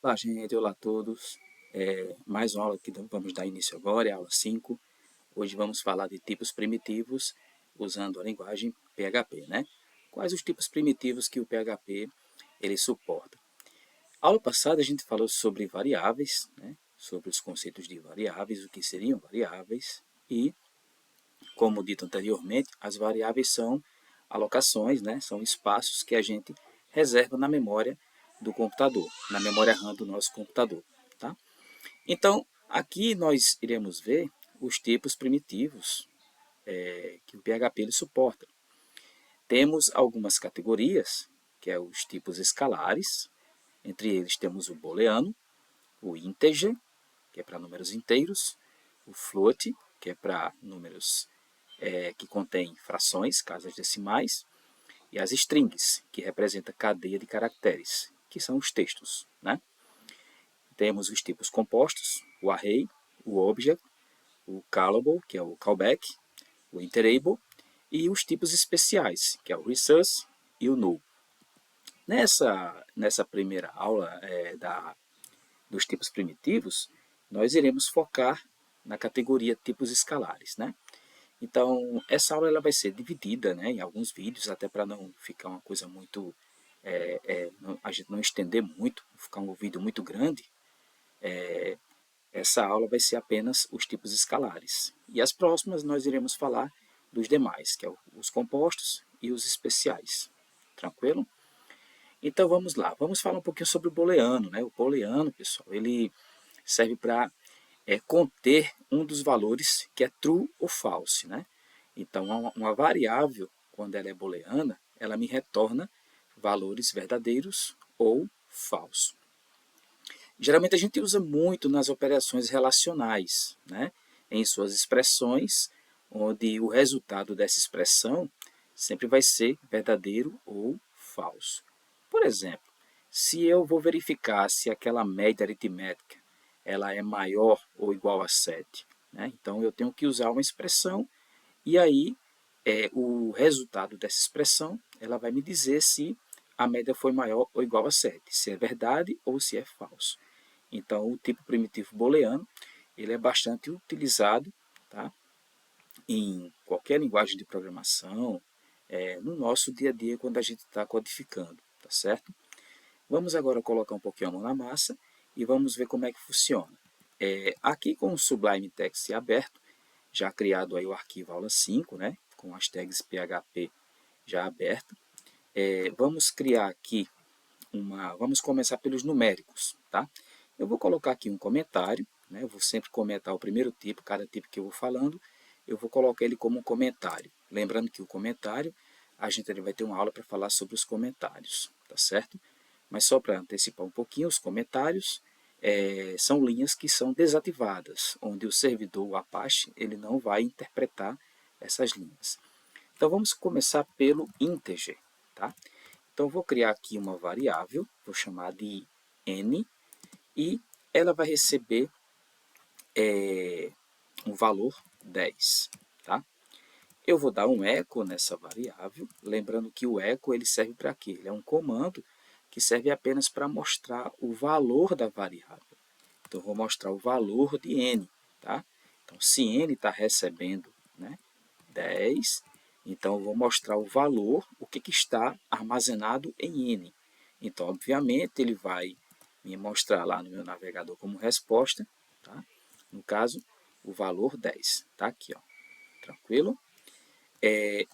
Olá, gente. Olá a todos. Mais uma aula que vamos dar início agora, é a aula 5. Hoje vamos falar de tipos primitivos usando a linguagem PHP, né? Quais os tipos primitivos que o PHP ele suporta? A aula passada a gente falou sobre variáveis, né? Sobre os conceitos de variáveis, o que seriam variáveis e, como dito anteriormente, as variáveis são alocações, né? São espaços que a gente reserva na memória do computador, na memória RAM do nosso computador, tá? Então, aqui nós iremos ver os tipos primitivos que o PHP ele suporta. Temos algumas categorias, que é os tipos escalares, entre eles temos o booleano, o integer, que é para números inteiros, o float, que é para números que contêm frações, casas decimais, e as strings, que representa cadeia de caracteres, que são os textos, né? Temos os tipos compostos, o array, o object, o callable, que é o callback, o iterable, e os tipos especiais, que é o resource e o null. Nessa primeira aula dos tipos primitivos, nós iremos focar na categoria tipos escalares, né? Então, essa aula ela vai ser dividida, né, em alguns vídeos, até para não ficar uma coisa muito... a gente não estender muito, ficar um vídeo muito grande. Essa aula vai ser apenas os tipos escalares. E as próximas nós iremos falar dos demais, que é os compostos e os especiais. Tranquilo? Então vamos lá, vamos falar um pouquinho sobre o booleano, né? O booleano, pessoal, ele serve para conter um dos valores que é true ou false, né? Então uma variável, quando ela é booleana, ela me retorna valores verdadeiros ou falsos. Geralmente a gente usa muito nas operações relacionais, né? Em suas expressões, onde o resultado dessa expressão sempre vai ser verdadeiro ou falso. Por exemplo, se eu vou verificar se aquela média aritmética ela é maior ou igual a 7, né? Então eu tenho que usar uma expressão e aí o resultado dessa expressão ela vai me dizer se a média foi maior ou igual a 7, se é verdade ou se é falso. Então, o tipo primitivo booleano ele é bastante utilizado, tá, em qualquer linguagem de programação, no nosso dia a dia quando a gente está codificando, tá certo? Vamos agora colocar um pouquinho a mão na massa e vamos ver como é que funciona. Aqui com o Sublime Text aberto, já criado aí o arquivo aula 5, né, com as tags PHP já aberta, vamos criar aqui vamos começar pelos numéricos, tá? Eu vou colocar aqui um comentário, né? Eu vou sempre comentar o primeiro tipo, cada tipo que eu vou falando, eu vou colocar ele como um comentário. Lembrando que o comentário, a gente vai ter uma aula para falar sobre os comentários, tá certo? Mas só para antecipar um pouquinho, os comentários são linhas que são desativadas, onde o servidor, o Apache, ele não vai interpretar essas linhas. Então vamos começar pelo integer, tá? Então, vou criar aqui uma variável, vou chamar de n, e ela vai receber um valor 10. Tá? Eu vou dar um echo nessa variável, lembrando que o echo ele serve para quê? Ele é um comando que serve apenas para mostrar o valor da variável. Então, eu vou mostrar o valor de n. Tá? Então, se n está recebendo, né, 10, então eu vou mostrar o valor, o que está armazenado em n. Então, obviamente, ele vai me mostrar lá no meu navegador como resposta, tá? No caso, o valor 10. Tá aqui, ó. Tranquilo?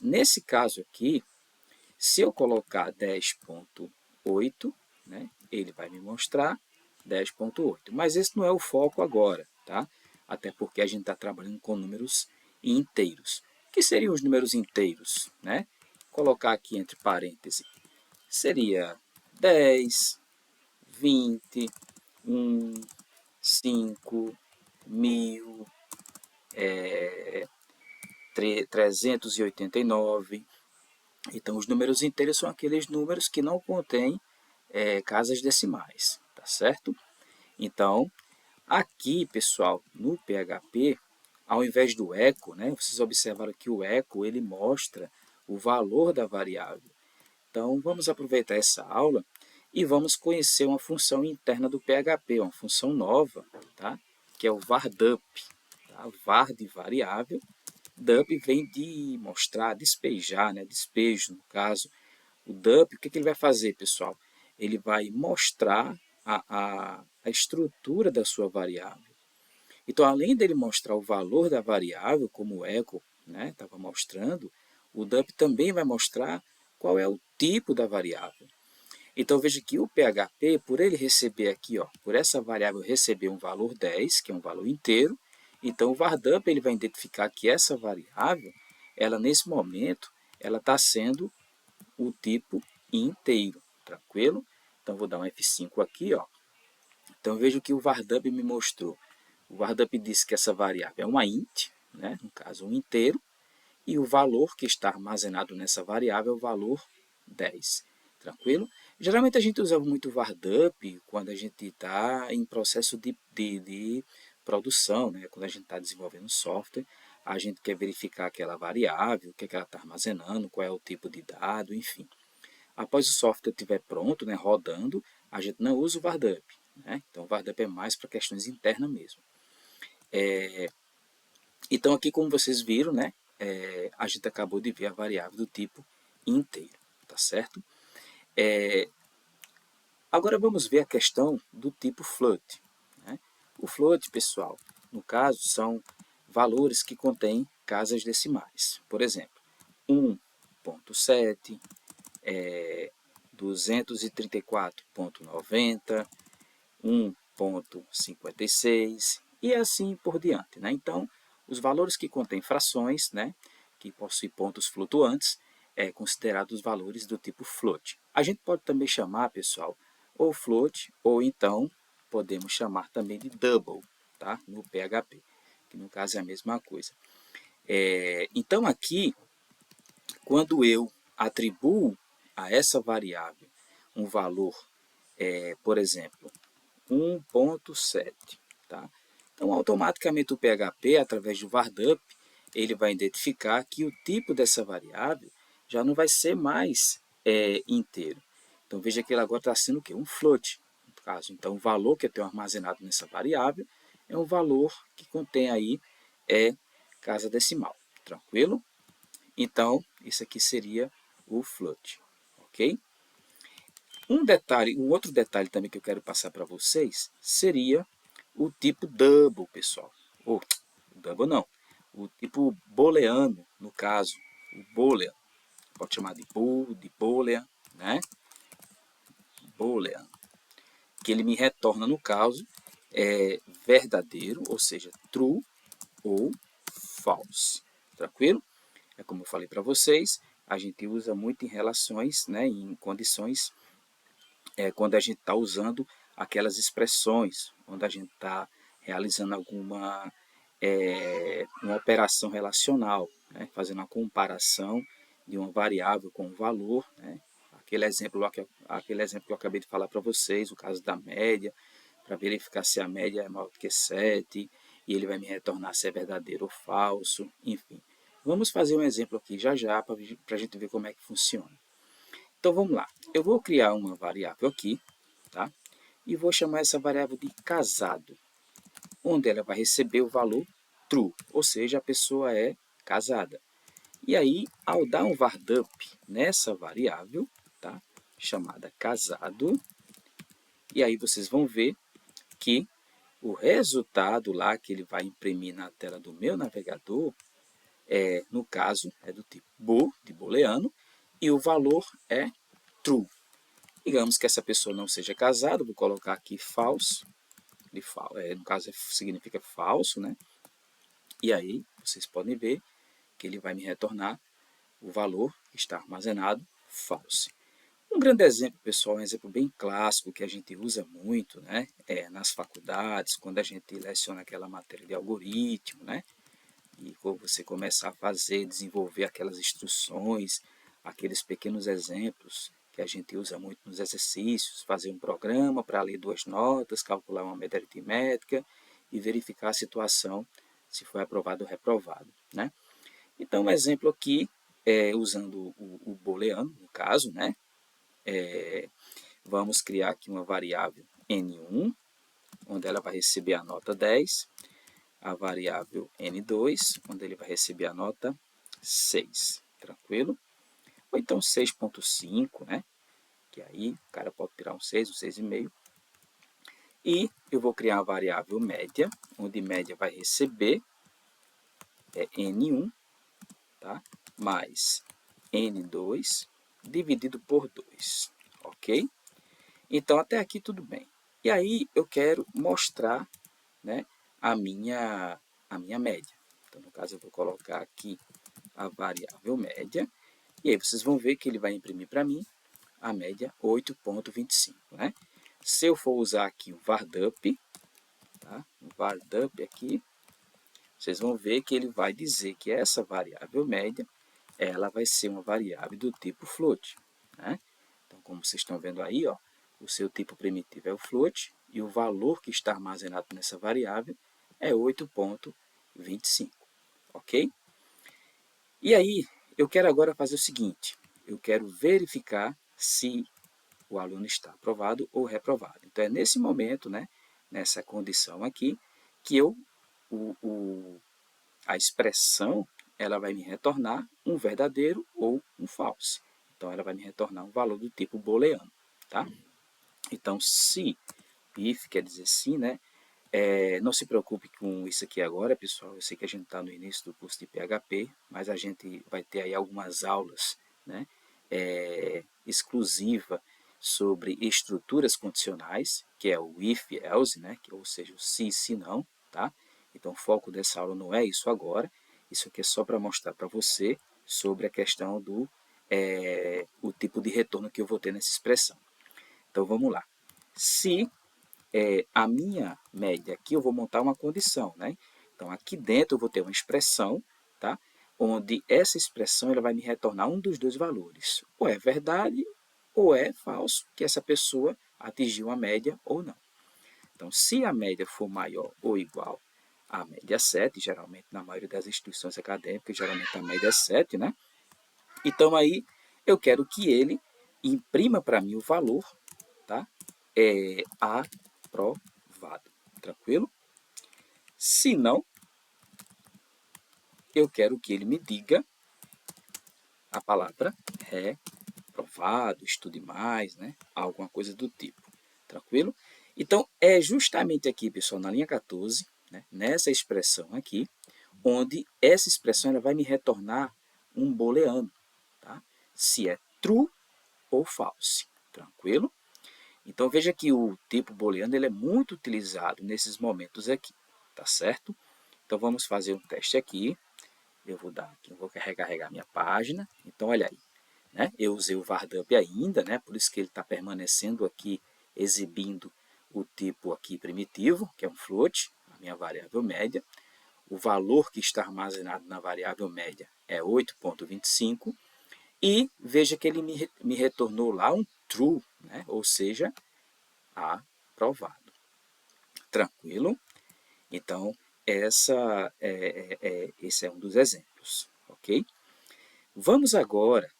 Nesse caso aqui, se eu colocar 10.8, né, ele vai me mostrar 10.8. Mas esse não é o foco agora, tá? Até porque a gente está trabalhando com números inteiros. O que seriam os números inteiros? Né? Colocar aqui entre parênteses seria 10, 20, 1, 5, 1000, 389. Então, os números inteiros são aqueles números que não contêm casas decimais, tá certo? Então, aqui, pessoal, no PHP, ao invés do echo, né, vocês observaram que o echo ele mostra o valor da variável. Então, vamos aproveitar essa aula e vamos conhecer uma função interna do PHP, uma função nova, tá? Que é o vardup. Tá? Var de variável, dup vem de mostrar, despejar, né? Despejo no caso. O dup, o que ele vai fazer, pessoal? Ele vai mostrar a estrutura da sua variável. Então, além dele mostrar o valor da variável, como o echo estava mostrando, o dup também vai mostrar qual é o tipo da variável. Então, veja que o PHP, por ele receber aqui, ó, por essa variável receber um valor 10, que é um valor inteiro, então o vardup ele vai identificar que essa variável, ela nesse momento, ela está sendo o tipo inteiro, tranquilo? Então, vou dar um F5 aqui, ó. Então, veja o que o vardup me mostrou. O vardup disse que essa variável é uma int, né? No caso, um inteiro, e o valor que está armazenado nessa variável é o valor 10. Tranquilo? Geralmente a gente usa muito o vardup quando a gente está em processo de produção, né? Quando a gente está desenvolvendo software, a gente quer verificar aquela variável, o que, é que ela está armazenando, qual é o tipo de dado, enfim. Após o software estiver pronto, né, rodando, a gente não usa o vardup. Né? Então o vardup é mais para questões internas mesmo. Então aqui, como vocês viram, né, a gente acabou de ver a variável do tipo inteiro, tá certo? Agora vamos ver a questão do tipo float. Né? O float, pessoal, no caso, são valores que contêm casas decimais. Por exemplo, 1.7, 234.90, 1.56 e assim por diante. Né? Então, os valores que contêm frações, né, que possuem pontos flutuantes, é considerado os valores do tipo float. A gente pode também chamar, pessoal, ou float, ou então podemos chamar também de double, tá? No PHP, que no caso é a mesma coisa. Então aqui, quando eu atribuo a essa variável um valor, por exemplo, 1.7, tá? Então, automaticamente o PHP, através do vardup, ele vai identificar que o tipo dessa variável já não vai ser mais inteiro. Então, veja que ele agora está sendo o quê? Um float, no caso. Então, o valor que eu tenho armazenado nessa variável é um valor que contém aí casa decimal, tranquilo? Então, isso aqui seria o float, ok? Um outro detalhe também que eu quero passar para vocês seria o tipo double, pessoal. Ou double não, o tipo booleano, no caso, o boolean. Pode chamar de bool, de boolean, né? Boolean, que ele me retorna, no caso, verdadeiro, ou seja, true ou false. Tranquilo? É como eu falei para vocês, a gente usa muito em relações, né, em condições quando a gente está usando aquelas expressões, quando a gente está realizando alguma uma operação relacional, né? Fazendo uma comparação de uma variável com um valor. Né? Aquele exemplo que eu acabei de falar para vocês, o caso da média, para verificar se a média é maior do que 7, e ele vai me retornar se é verdadeiro ou falso, enfim. Vamos fazer um exemplo aqui já já para a gente ver como é que funciona. Então vamos lá, eu vou criar uma variável aqui, tá? E vou chamar essa variável de casado, onde ela vai receber o valor true, ou seja, a pessoa é casada. E aí, ao dar um vardup nessa variável, tá? Chamada casado, e aí vocês vão ver que o resultado lá que ele vai imprimir na tela do meu navegador, no caso, é do tipo bool, de booleano, e o valor é true. Digamos que essa pessoa não seja casada, vou colocar aqui false, no caso significa falso, né? E aí vocês podem ver que ele vai me retornar o valor que está armazenado false. Um grande exemplo, pessoal, um exemplo bem clássico que a gente usa muito, né? Nas faculdades, quando a gente leciona aquela matéria de algoritmo, né? E quando você começa a fazer, desenvolver aquelas instruções, aqueles pequenos exemplos que a gente usa muito nos exercícios, fazer um programa para ler duas notas, calcular uma média aritmética e verificar a situação se foi aprovado ou reprovado, né? Então, um exemplo aqui, usando o booleano, no caso, né? Vamos criar aqui uma variável N1, onde ela vai receber a nota 10. A variável N2, onde ele vai receber a nota 6. Tranquilo? Ou então 6.5, né? Que aí o cara pode tirar um 6, um 6,5. E eu vou criar a variável média, onde média vai receber N1, tá? Mais N2 dividido por 2, ok? Então, até aqui tudo bem. E aí, eu quero mostrar, né, a minha média. Então, no caso, eu vou colocar aqui a variável média. E aí, vocês vão ver que ele vai imprimir para mim a média 8.25, né? Se eu for usar aqui o vardup, tá? O vardup aqui, vocês vão ver que ele vai dizer que essa variável média, ela vai ser uma variável do tipo float, né? Então, como vocês estão vendo aí, ó, o seu tipo primitivo é o float e o valor que está armazenado nessa variável é 8.25, ok? E aí, eu quero agora fazer o seguinte, eu quero verificar se o aluno está aprovado ou reprovado. Então, é nesse momento, né, nessa condição aqui, que a expressão ela vai me retornar um verdadeiro ou um falso. Então, ela vai me retornar um valor do tipo booleano, tá? Então, se if quer dizer sim, né? Não se preocupe com isso aqui agora, pessoal. Eu sei que a gente está no início do curso de PHP, mas a gente vai ter aí algumas aulas, né? Exclusiva sobre estruturas condicionais, que é o if, else, né? Ou seja, o se não, tá? Então, o foco dessa aula não é isso agora. Isso aqui é só para mostrar para você sobre a questão do o tipo de retorno que eu vou ter nessa expressão. Então, vamos lá. Se a minha média aqui, eu vou montar uma condição, né? Então, aqui dentro eu vou ter uma expressão, tá? Onde essa expressão ela vai me retornar um dos dois valores. Ou é verdade ou é falso que essa pessoa atingiu a média ou não. Então, se a média for maior ou igual à média 7, geralmente na maioria das instituições acadêmicas, geralmente a média é 7, né? Então, aí eu quero que ele imprima para mim o valor, tá? Aprovado. Tranquilo? Se não, eu quero que ele me diga a palavra reprovado, estude mais, né? Alguma coisa do tipo. Tranquilo? Então, é justamente aqui, pessoal, na linha 14, né? Nessa expressão aqui, onde essa expressão ela vai me retornar um booleano, tá? Se é true ou false. Tranquilo? Então, veja que o tipo booleano ele é muito utilizado nesses momentos aqui, tá certo? Então, vamos fazer um teste aqui. Eu vou dar aqui, eu vou recarregar minha página. Então, olha aí, né? Eu usei o vardup ainda, né? Por isso que ele está permanecendo aqui, exibindo o tipo aqui primitivo, que é um float, a minha variável média. O valor que está armazenado na variável média é 8.25. E veja que ele me retornou lá um true, né? Ou seja, aprovado. Tranquilo? Então, esse é um dos exemplos, ok? Vamos agora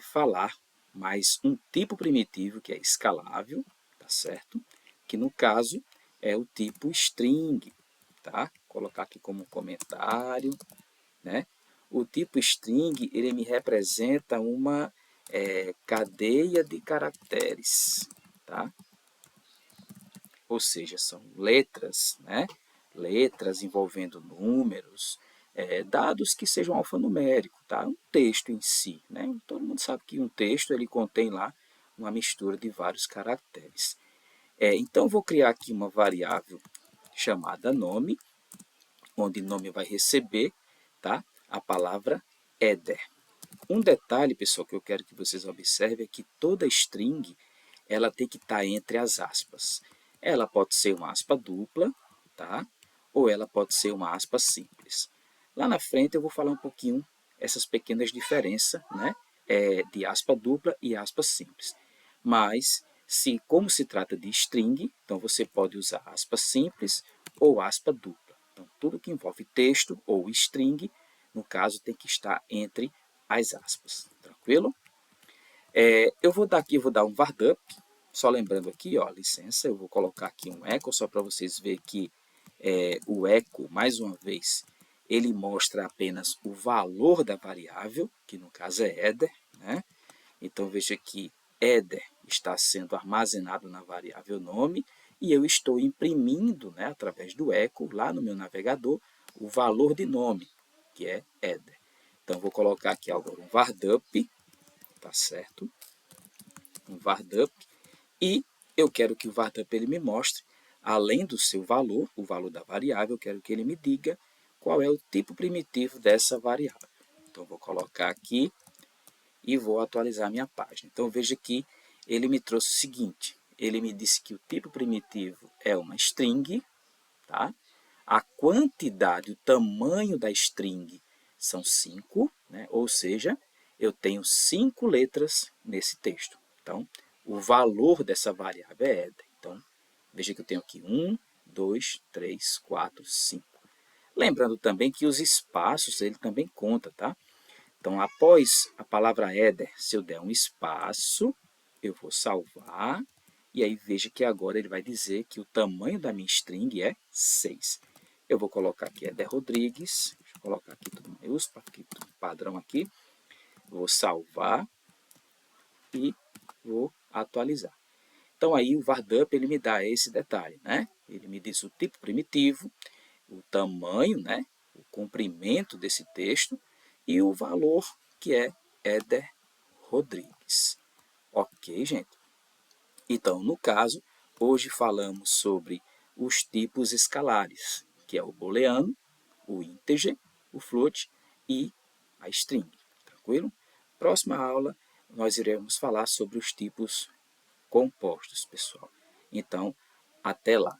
falar mais um tipo primitivo que é escalável, tá certo? Que no caso é o tipo string, tá? Vou colocar aqui como comentário, né? O tipo string ele me representa uma cadeia de caracteres, tá? Ou seja, são letras, né? Letras envolvendo números, dados que sejam alfanuméricos, tá? Um texto em si, né? Todo mundo sabe que um texto ele contém lá uma mistura de vários caracteres. Então, vou criar aqui uma variável chamada nome, onde nome vai receber, tá? A palavra header. Um detalhe, pessoal, que eu quero que vocês observem é que toda string ela tem que estar entre as aspas. Ela pode ser uma aspa dupla, tá? Ou ela pode ser uma aspa simples. Lá na frente eu vou falar um pouquinho essas pequenas diferenças, né? De aspa dupla e aspa simples. Mas, como se trata de string, então você pode usar aspa simples ou aspa dupla. Então, tudo que envolve texto ou string, no caso, tem que estar entre as aspas. Tranquilo? Eu vou dar um vardup, Só lembrando aqui, ó, licença, eu vou colocar aqui um echo só para vocês verem que o echo, mais uma vez, ele mostra apenas o valor da variável, que no caso é header, né? Então, veja que header está sendo armazenado na variável nome e eu estou imprimindo, né, através do echo, lá no meu navegador, o valor de nome, que é header. Então, vou colocar aqui agora um vardup, tá certo? Um vardup, e eu quero que o vardup ele me mostre, além do seu valor, o valor da variável, eu quero que ele me diga qual é o tipo primitivo dessa variável. Então, vou colocar aqui e vou atualizar minha página. Então, veja que ele me trouxe o seguinte, ele me disse que o tipo primitivo é uma string, tá? A quantidade, o tamanho da string são 5, né? Ou seja, eu tenho 5 letras nesse texto. Então, o valor dessa variável é header. Então, veja que eu tenho aqui 1, 2, 3, 4, 5. Lembrando também que os espaços, ele também conta, tá? Então, após a palavra header, se eu der um espaço, eu vou salvar. E aí, veja que agora ele vai dizer que o tamanho da minha string é 6. Eu vou colocar aqui Éder Rodrigues. Deixa eu colocar aqui tudo maiúsculo, aqui, tudo padrão aqui. Vou salvar e vou atualizar. Então, aí o vardup ele me dá esse detalhe, né? Ele me diz o tipo primitivo, o tamanho, né? O comprimento desse texto e o valor, que é Éder Rodrigues. Ok, gente? Então, no caso, hoje falamos sobre os tipos escalares, que é o booleano, o integer, o float e a string. Tranquilo? Próxima aula, nós iremos falar sobre os tipos compostos, pessoal. Então, até lá.